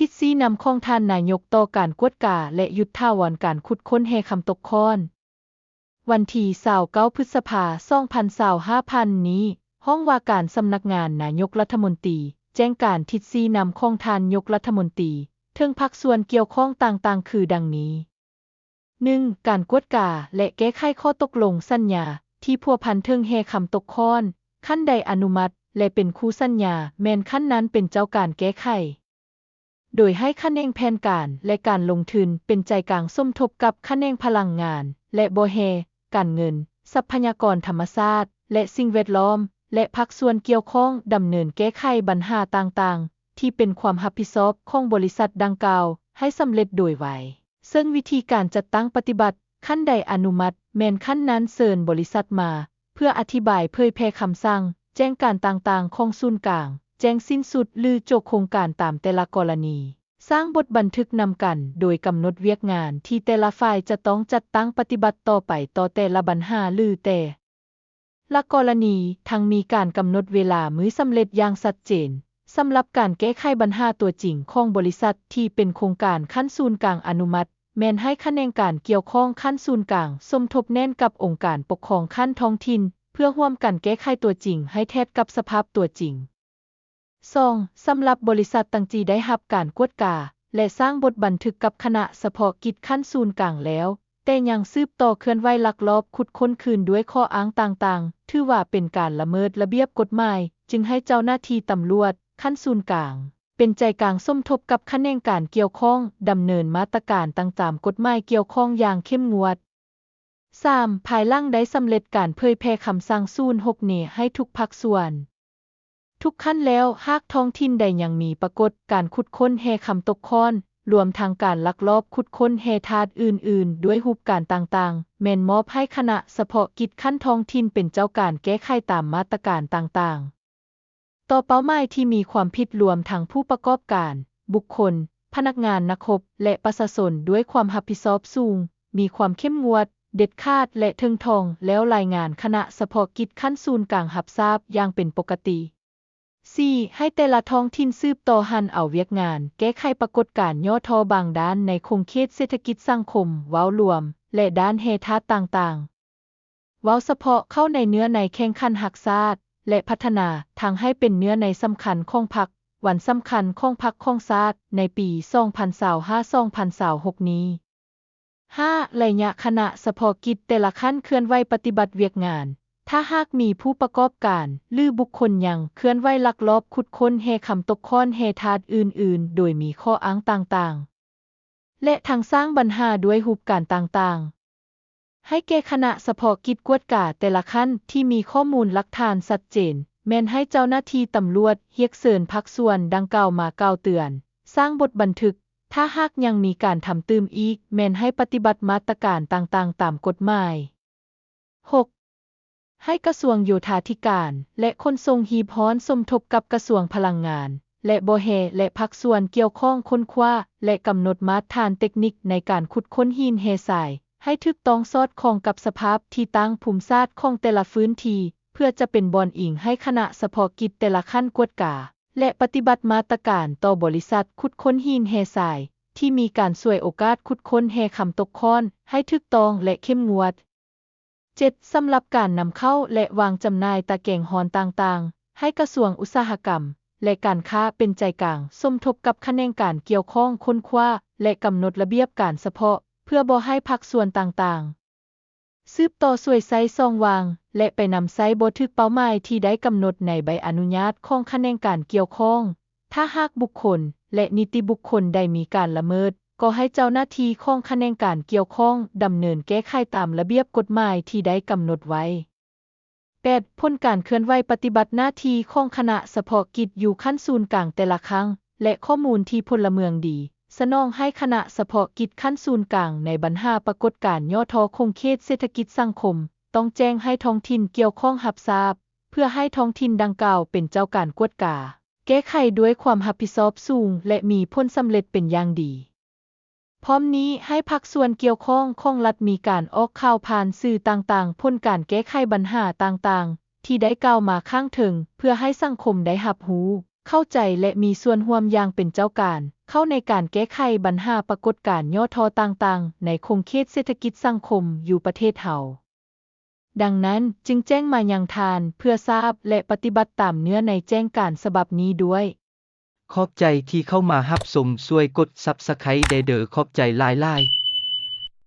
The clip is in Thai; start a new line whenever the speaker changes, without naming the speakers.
ทิศชี้นำของท่านนายกต่อการกวดกาและหยุดถาวรการขุดค้นแห่คำตกค้อนวันที่29 พฤษภาคม 2025 นี้ห้องว่าการสำนักงานนายกรัฐมนตรีแจ้งการทิศชี้นำของท่านนายกรัฐมนตรีถึงภาคส่วนเกี่ยวข้องต่างๆคือดังนี้ 1. การกวดกาและแก้ไขข้อตกลงสัญญาที่พัวพันถึงแห่คำตกค้อนขั้นใดอนุมัติและเป็นคู่สัญญาแม้นขั้นนั้นเป็นเจ้าการแก้ไขโดยให้คะแนนแผนการและการลงทุนเป็นใจกลางสมทบกับคะแนนพลังงานและบ่แฮการเงินทรัพยากรธรรมชาติและสิ่งแวดล้อมและภาคส่วนเกี่ยวข้องดำเนินแก้ไขปัญหาต่างๆที่เป็นความรับผิดชอบของบริษัทดังกล่าวให้สำเร็จโดยไวซึ่งวิธีการจัดตั้งปฏิบัติขั้นใดอนุมัติแม้นขั้นนั้นเชิญบริษัทมาเพื่ออธิบายเผยแพร่คำสั่งแจ้งการต่างๆของศูนย์กลางแจ้งสิ้นสุดหรือจบโครงการตามแต่ละกรณีสร้างบทบันทึกนำกันโดยกำหนดเวียกงานที่แต่ละฝ่ายจะต้องจัดตั้งปฏิบัติต่อไปต่อแต่ละปัญหาหรือแต่ละกรณีทั้งมีการกำหนดเวลามื้อสำเร็จอย่างชัดเจนสำหรับการแก้ไขปัญหาตัวจริงของบริษัทที่เป็นโครงการขั้นศูนย์กลางอนุมัติแม้นให้คะแนนการเกี่ยวข้องขั้นศูนย์กลางสมทบแน่นกับองค์การปกครองขั้นท้องถิ่นเพื่อร่วมกันแก้ไขตัวจริงให้แทบกับสภาพตัวจริง 2. สำหรับบริษัทต่างที่ได้รับการกวดกาและสร้างบทบันทึกกับคณะเฉพาะกิจขั้นศูนย์กลางแล้วแต่ยังสืบต่อเคลื่อนไหวลักลอบขุดค้นคืนด้วยข้ออ้างต่างๆถือว่าเป็นการละเมิดระเบียบกฎหมายจึงให้เจ้าหน้าที่ตำรวจขั้นศูนย์กลางเป็นใจกลางสมทบกับคะแนนการเกี่ยวข้องดำเนินมาตรการตามกฎหมายเกี่ยวข้องอย่างเข้มงวด 3. ภายหลังได้สำเร็จการเผยแพร่คำสั่ง06นี้ให้ทุกภาคส่วนทุกขั้นแล้วหากท้องถิ่นใดยังมีปรากฏการขุดค้นแห่คำตกค้อนรวมทางการลักลอบขุดค้นแห่ธาตุอื่นๆด้วยรูปการต่างๆแม่นมอบให้คณะเฉพาะกิจขั้นท้องถิ่นเป็นเจ้าการแก้ไขตามมาตรการต่างๆต่อเป้าหมายที่มีความผิดรวมทั้งผู้ประกอบการบุคคลพนักงานนักรบและประชาชนด้วยความรับผิดชอบสูงมีความเข้มงวดเด็ดขาดและถึงทองแล้วรายงานคณะเฉพาะกิจขั้นศูนย์กลางรับทราบอย่างเป็นปกติ 4. ให้แต่ละท้องถิ่นสืบต่อหันเอาเวียกงานแก้ไขปรากฏการณ์ย่อท้อบางด้านในคงเขตเศรษฐกิจสังคมเว้ารวมและด้านเฮทาต่างๆเว้าเฉพาะเข้าในเนื้อในแข่งขันหักษาและพัฒนาทางให้เป็นเนื้อในสำคัญของพรรควันสำคัญของพรรคของชาติในปี 2025-2026 นี้ 5. ระยะคณะเฉพาะกิจแต่ละขั้นเคลื่อนไหวปฏิบัติเวียกงานถ้าหากมีผู้ประกอบการหรือบุคคลยังเคลื่อนไหวลักลอบขุดค้นแห่คำตกค้อนแห่ธาตุอื่นๆโดยมีข้ออ้างต่างๆและทางสร้างปัญหาด้วยรูปการต่างๆให้แก้คณะเฉพาะกิจกวดกาแต่ละขั้นที่มีข้อมูลหลักฐานชัดเจนแม้นให้เจ้าหน้าที่ตำรวจเรียกเชิญภาคส่วนดังกล่าวมากล่าวเตือนสร้างบทบันทึกถ้าหากยังมีการทำตืมอีกแม้นให้ปฏิบัติมาตรการต่างๆตามกฎหมาย 6. ให้กระทรวงโยธาธิการและขนส่งหีบฮ้อนสมทบกับกระทรวงพลังงานและบ่แฮและภาคส่วนเกี่ยวข้องค้นคว้าและกำหนดมาตรฐานเทคนิคในการขุดค้นหินแห่ทรายให้ถูกต้องสอดคล้องกับสภาพที่ตั้งภูมิศาสตร์ของแต่ละพื้นที่เพื่อจะเป็นบอนอิงให้คณะเฉพาะกิจแต่ละขั้นกวดกาและปฏิบัติมาตรการต่อบริษัทขุดค้นหินแห่ทรายที่มีการช่วยโอกาสขุดค้นแห่คำตกค้อนให้ถูกต้องและเข้มงวด 7. สำหรับการนำเข้าและวางจำหน่ายตะแกรงฮอนต่างๆให้กระทรวงอุตสาหกรรมและการค้าเป็นใจกลางสมทบกับคะแนนการเกี่ยวข้องค้นคว้าและกำหนดระเบียบการเฉพาะเพื่อบ่ให้ภาคส่วนต่างๆสืบต่อช่วยไซซองวางและไปนำไซบ่ถึกเป้าหมายที่ได้กำหนดในใบอนุญาตของคะแนนการเกี่ยวข้องถ้าหากบุคคลและนิติบุคคลใดมีการละเมิดก็ให้เจ้าหน้าที่ของคะแนนการเกี่ยวข้องดำเนินแก้ไขตามระเบียบกฎหมายที่ได้กำหนดไว้ 8. ผลการเคลื่อนไหวปฏิบัติหน้าที่ของคณะเฉพาะกิจอยู่ขั้นศูนย์กลางแต่ละครั้งและข้อมูลที่พลเมืองดีสนองให้คณะเฉพาะกิจขั้นศูนย์กลางในปัญหาปรากฏการณ์ย่อท้อคงเขตเศรษฐกิจสังคมต้องแจ้งให้ท้องถิ่นเกี่ยวข้องรับทราบเพื่อให้ท้องถิ่นดังกล่าวเป็นเจ้าการกวดกาแก้ไขด้วยความรับผิดชอบสูงและมีผลสำเร็จเป็นอย่างดีพร้อมนี้ให้ภาคส่วนเกี่ยวข้องของรัฐมีการออกข่าวผ่านสื่อต่างๆพ้นการแก้ไขปัญหาต่างๆที่ได้กล่าวมาข้างถึงเพื่อให้สังคมได้รับรู้ เข้าใจและมีส่วนร่วมอย่างเป็นเจ้าการเข้าในการแก้ไขปัญหาปรากฏการณ์ย่อท้อต่างๆในคงเขตเศรษฐกิจสังคมอยู่ประเทศเฮาดังนั้นจึงแจ้งมายังทานเพื่อทราบและปฏิบัติตามเนื้อในแจ้งการฉบับนี้ด้วย
ขอบใจที่เข้ามารับชมช่วยกด Subscribe ได้เด้อขอบใจหลายๆ